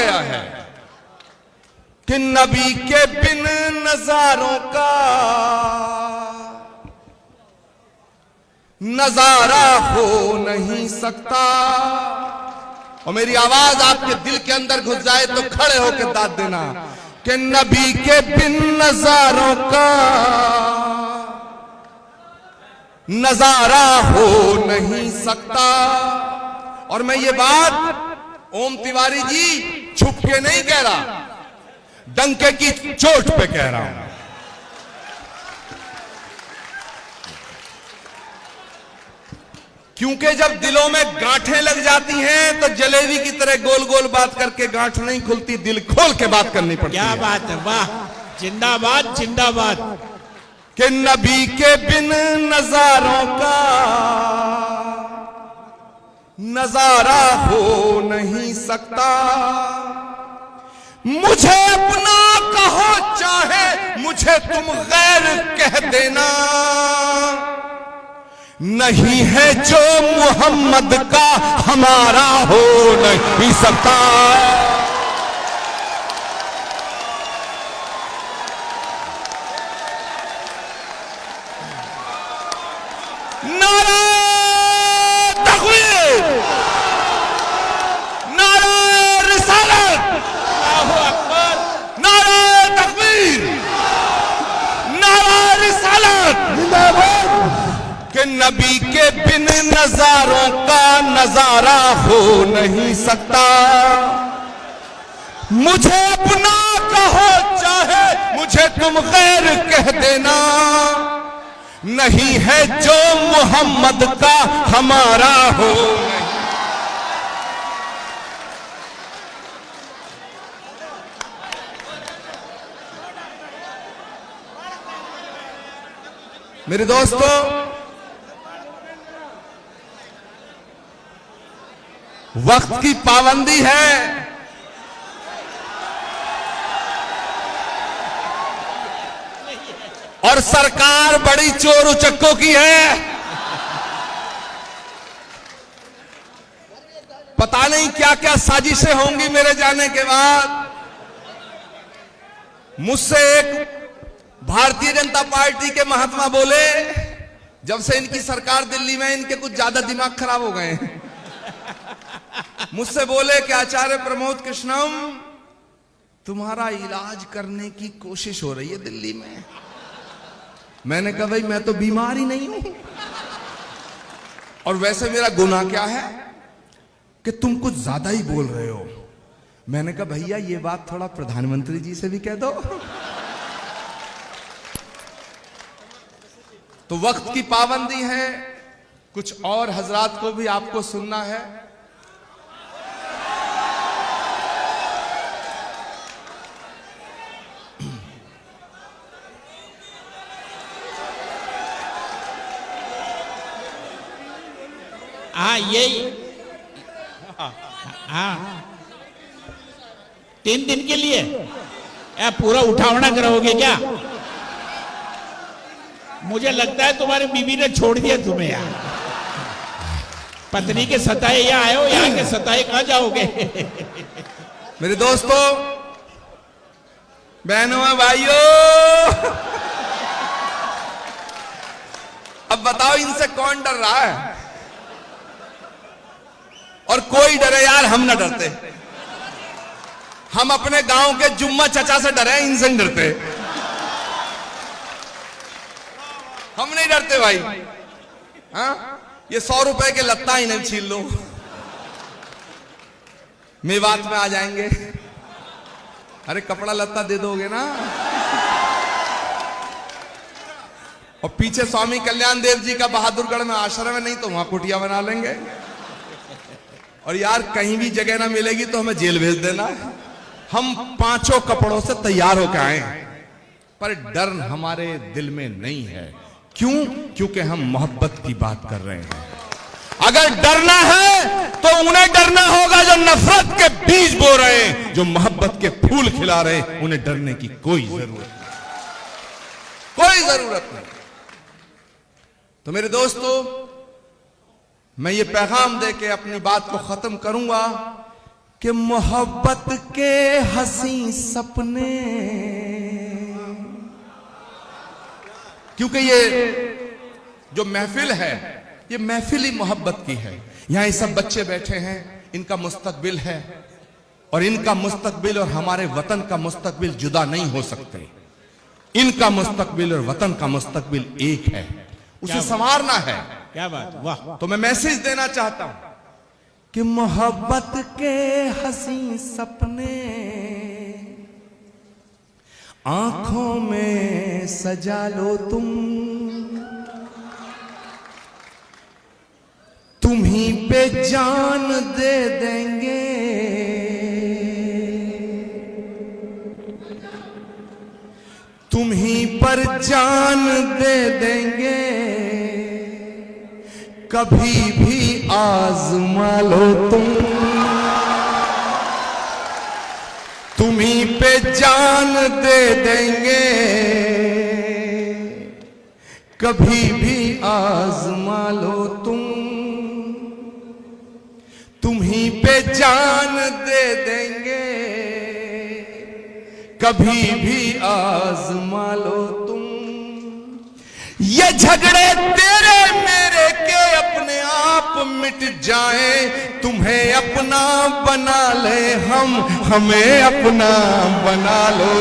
गया है कि नबी के बिन नजारों का नजारा हो नहीं सकता। और मेरी आवाज आपके दिल के अंदर घुस जाए तो खड़े होकर दाद देना कि नबी के बिन नजारों का नजारा हो नहीं सकता। और मैं ये बात ओम तिवारी जी छुप के नहीं कह रहा, डंके की चोट पे कह रहा हूं। क्योंकि जब दिलों में गांठें लग जाती हैं तो जलेबी की तरह गोल गोल बात करके गांठ नहीं खुलती, दिल खोल के बात करनी पड़ती है। क्या बात है, वाह, जिंदाबाद जिंदाबाद। कि नबी के बिन नजारों का नजारा हो नहीं सकता। मुझे अपना कहो चाहे मुझे तुम गैर कह देना, नहीं है जो मोहम्मद का हमारा हो नहीं सकता। नारा तकबीर, नारा रिसालत, अल्लाहू अकबर, नारा तकबीर, नारा रिसालत जिंदाबाद। कि नबी के बिन नजारों का नजारा हो नहीं सकता। मुझे अपना कहो चाहे मुझे तुम गैर कह देना, नहीं है जो मोहम्मद का हमारा हो। मेरे दोस्तों, वक्त की पाबंदी है। और सरकार बड़ी चोर उचक्कों की है। पता नहीं क्या क्या साजिशें होंगी मेरे जाने के बाद। मुझसे एक भारतीय जनता पार्टी के महात्मा बोले, जब से इनकी सरकार दिल्ली में, इनके कुछ ज्यादा दिमाग खराब हो गए हैं। मुझसे बोले कि आचार्य प्रमोद कृष्णम, तुम्हारा इलाज करने की कोशिश हो रही है दिल्ली में। मैंने कहा भाई मैं तो बीमार ही नहीं हूं, और वैसे मेरा गुनाह क्या है कि तुम कुछ ज्यादा ही बोल रहे हो। मैंने कहा भैया ये बात थोड़ा प्रधानमंत्री जी से भी कह दो। तो वक्त की पाबंदी है, कुछ और हजरात को भी आपको सुनना है। हाँ यही, हाँ 3 दिन के लिए या पूरा उठावना करोगे क्या? मुझे लगता है तुम्हारी बीवी ने छोड़ दिया तुम्हें यार। पत्नी के सताए यहाँ आए हो, यहाँ के सताए कहाँ जाओगे? मेरे दोस्तों, बहनों भाइयों, अब बताओ इनसे कौन डर रहा है? और कोई डरे यार, हम ना डरते। हम अपने गांव के जुम्मा चचा से डरे, इनसे नहीं डरते। हम नहीं डरते भाई। हाँ, ये 100 रुपए के लत्ता ही नहीं छीन लो, मेवात में आ जाएंगे। अरे कपड़ा लत्ता दे दोगे ना। और पीछे स्वामी कल्याण देव जी का बहादुरगढ़ में आश्रम है, नहीं तो वहां कुटिया बना लेंगे। और यार कहीं भी जगह ना मिलेगी तो हमें जेल भेज देना। हम 5 कपड़ों से तैयार होकर आए, पर डर हमारे दिल में नहीं है। क्यों? क्योंकि हम मोहब्बत की बात कर रहे हैं। अगर डरना है तो उन्हें डरना होगा जो नफरत के बीज बो रहे हैं, जो मोहब्बत के फूल खिला रहे हैं। उन्हें डरने की कोई जरूरत नहीं, कोई जरूरत नहीं। तो मेरे दोस्तों, मैं ये पैगाम दे के अपनी बात को खत्म करूंगा कि मोहब्बत के हंसी सपने, क्योंकि ये जो महफिल है ये महफिल ही मोहब्बत की है। यहां ये सब बच्चे बैठे हैं, इनका मुस्तकबिल है और इनका मुस्तकबिल और हमारे वतन का मुस्तकबिल जुदा नहीं हो सकते। इनका मुस्तकबिल और वतन का मुस्तकबिल एक है, उसे संवारना है। क्या बात, वाह। तो मैं मैसेज देना चाहता हूं कि मोहब्बत के हंसी सपने आंखों में सजा लो तुम ही पे जान दे देंगे, तुम ही पर जान दे देंगे, कभी भी आजमा लो तुम ही पे जान दे देंगे, कभी भी आजमा लो तुम ही पे जान दे देंगे, कभी भी आजमा लो तुम। ये झगड़े तेरे मेरे के अपने आप मिट जाए, तुम्हें अपना बना ले हम, हमें अपना बना लो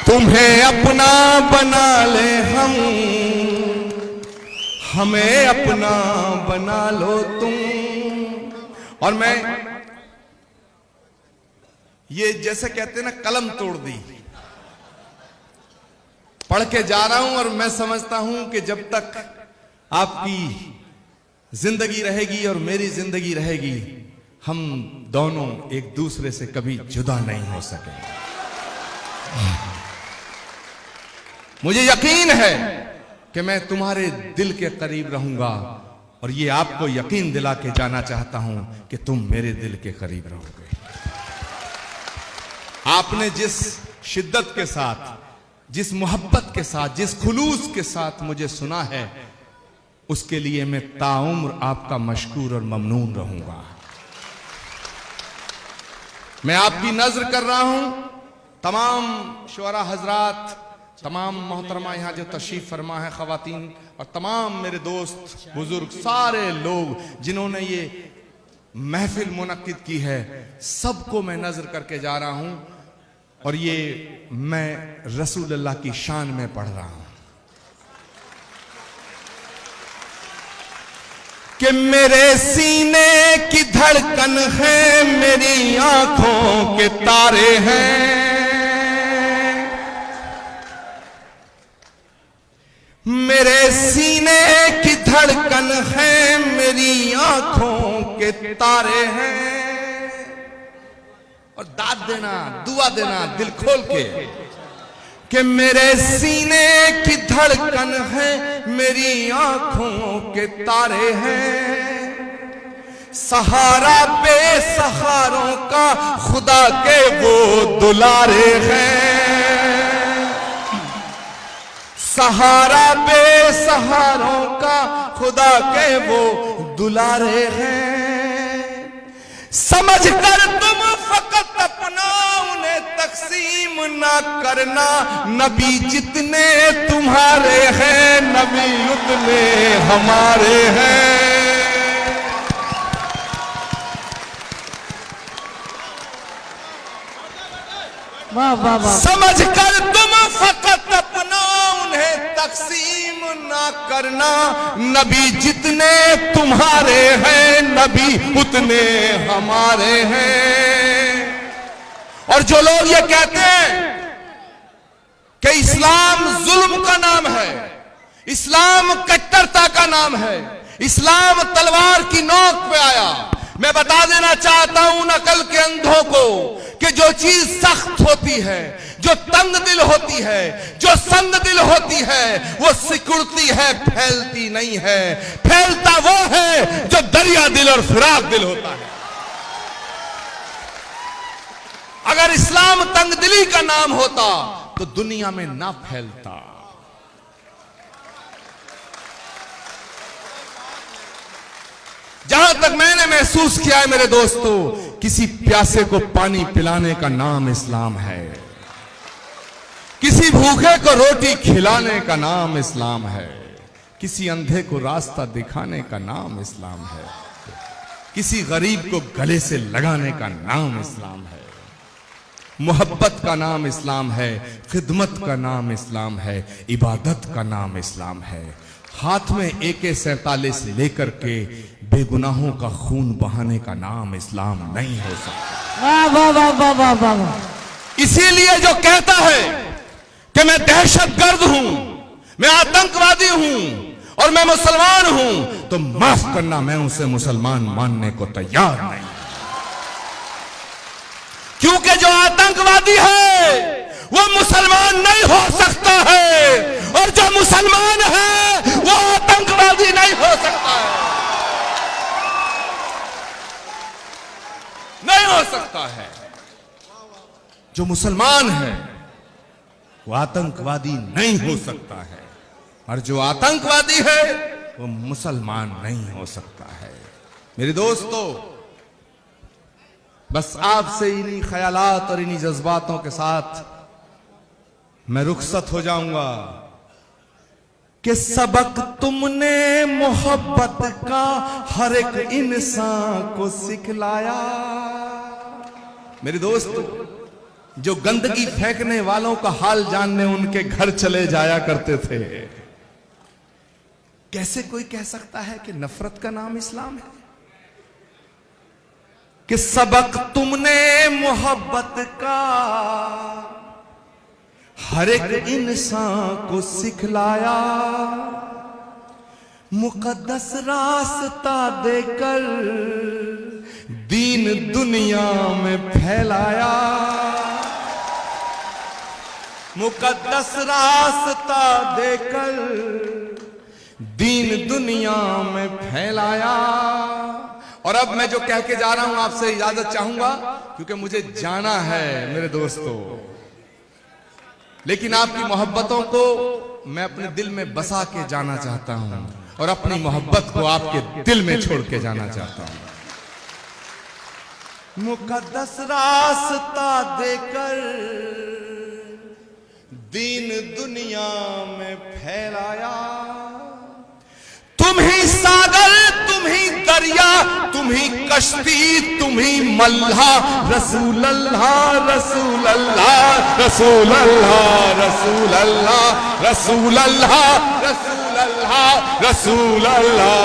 तुम्हें अपना बना ले हम, हमें अपना बना लो तुम। और मैं ये जैसे कहते हैं ना, कलम तोड़ दी, पढ़ के जा रहा हूं और मैं समझता हूं कि जब तक आपकी जिंदगी रहेगी और मेरी जिंदगी रहेगी, हम दोनों एक दूसरे से कभी जुदा नहीं हो सकेंगे। मुझे यकीन है कि मैं तुम्हारे दिल के करीब रहूंगा और ये आपको यकीन दिला के जाना चाहता हूं कि तुम मेरे दिल के करीब रहोगे। आपने जिस शिद्दत के साथ, जिस मोहब्बत के साथ, जिस खुलूस के साथ मुझे सुना है, उसके लिए मैं ताउम्र आपका मशकूर और ममनून रहूंगा। मैं आपकी नजर कर रहा हूं, तमाम शुअरा हजरात, तमाम मोहतरमा यहां जो तशरीफ फरमा है, खवातीन और तमाम मेरे दोस्त बुजुर्ग, सारे लोग जिन्होंने ये महफिल मुनक्किद की है, सबको मैं नजर करके जा रहा हूं और ये मैं रसूलुल्लाह की शान में पढ़ रहा हूं कि मेरे सीने की धड़कन है, मेरी आंखों के तारे हैं, मेरे सीने की धड़कन है, मेरी आंखों के तारे हैं। और दाद देना, दुआ देना दिल खोल के कि मेरे सीने की धड़कन है, मेरी आंखों के तारे हैं, सहारा बेसहारों का खुदा के वो दुलारे हैं, सहारा बेसहारों का खुदा के वो दुलारे हैं। समझ कर तुम फकत अपना उन्हें तकसीम ना करना, नबी जितने तुम्हारे हैं, नबी उतने हमारे हैं। वाह वाह वाह। समझ कर तुम फकत अपना उन्हें तकसीम ना करना, नबी जितने तुम्हारे हैं, नबी उतने हमारे हैं। और जो लोग ये कहते हैं कि इस्लाम जुल्म का नाम है, इस्लाम कट्टरता का नाम है, इस्लाम तलवार की नोक पे आया, मैं बता देना चाहता हूं उन अकल के अंधों को कि जो चीज सख्त होती है, जो तंग दिल होती है, जो संग दिल होती है, वो सिकुड़ती है, फैलती नहीं है। फैलता वो है जो दरिया दिल और फिराक दिल होता है। अगर इस्लाम तंग दिली का नाम होता तो दुनिया में ना फैलता। जहां तक मैंने महसूस किया है मेरे दोस्तों, किसी प्यासे को पानी पिलाने का नाम इस्लाम है, किसी भूखे को रोटी खिलाने का नाम इस्लाम है, किसी अंधे को रास्ता दिखाने का नाम इस्लाम है, किसी गरीब को गले से लगाने का नाम इस्लाम है, मोहब्बत का नाम इस्लाम है, खिदमत का नाम इस्लाम है, इबादत का नाम इस्लाम है। हाथ में AK-47 लेकर के बेगुनाहों का खून बहाने का नाम इस्लाम नहीं हो सकता। वाह वाह वाह वाह वाह वाह वाह। इसीलिए जो कहता है कि मैं दहशतगर्द हूं, मैं आतंकवादी हूं और मैं मुसलमान हूं, तो माफ करना, मैं उसे मुसलमान मानने को तैयार नहीं। क्योंकि जो आतंकवादी है वो मुसलमान नहीं हो सकता है, और जो मुसलमान है वो आतंकवादी नहीं हो सकता है, नहीं हो सकता है। जो मुसलमान है वो आतंकवादी नहीं हो सकता है, और जो आतंकवादी है वो मुसलमान नहीं हो सकता है। मेरे दोस्तों, बस आपसे इन्हीं ख्यालात और इन्हीं जज्बातों के साथ मैं रुखसत हो जाऊंगा कि सबक तुमने मोहब्बत का हर एक इंसान को सिखलाया। मेरे दोस्तों, जो गंदगी फेंकने वालों का हाल जानने उनके घर चले जाया करते थे। कैसे कोई कह सकता है कि नफरत का नाम इस्लाम है? कि सबक तुमने मोहब्बत का हर एक इंसान को सिखलाया, मुकद्दस रास्ता देकर दीन दुनिया में फैलाया, मुकद्दस रास्ता देकर दीन दुनिया में फैलाया। और अब मैं जो कह के जा रहा हूं आपसे इजाजत चाहूंगा, क्योंकि मुझे जाना है मेरे दोस्तों। लेकिन आपकी मोहब्बतों को मैं अपने दिल में बसा के जाना चाहता हूं, और अपनी मोहब्बत को आपके दिल में छोड़ के जाना चाहता हूं। मुकद्दस रास्ता देकर दीन दुनिया में फैलाया, तुम ही सागर, तुम ही दरिया, तुम ही कश्ती, तुम ही मल्हा। रसूल अल्लाह रसूल अल्लाह रसूल अल्लाह रसूल अल्लाह रसूल अल्लाह रसूल अल्लाह रसूल अल्लाह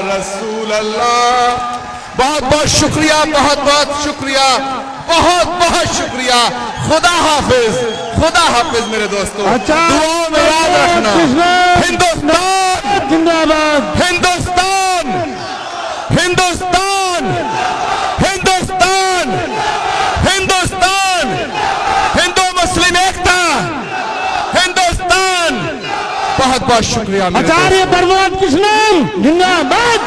रसूल अल्लाह। बहुत बहुत शुक्रिया, बहुत बहुत शुक्रिया, बहुत बहुत शुक्रिया। खुदा हाफिज, खुदा हाफिज मेरे दोस्तों। दुआओं में याद रखना। हिंदुस्तान जिंदाबाद, हिंदुस्तान हिंदुस्तान हिंदुस्तान हिंदुस्तान, हिंदू मुस्लिम एकता, हिंदुस्तान। बहुत बहुत शुक्रिया। आचार्य प्रमोद कृष्णन जिंदाबाद।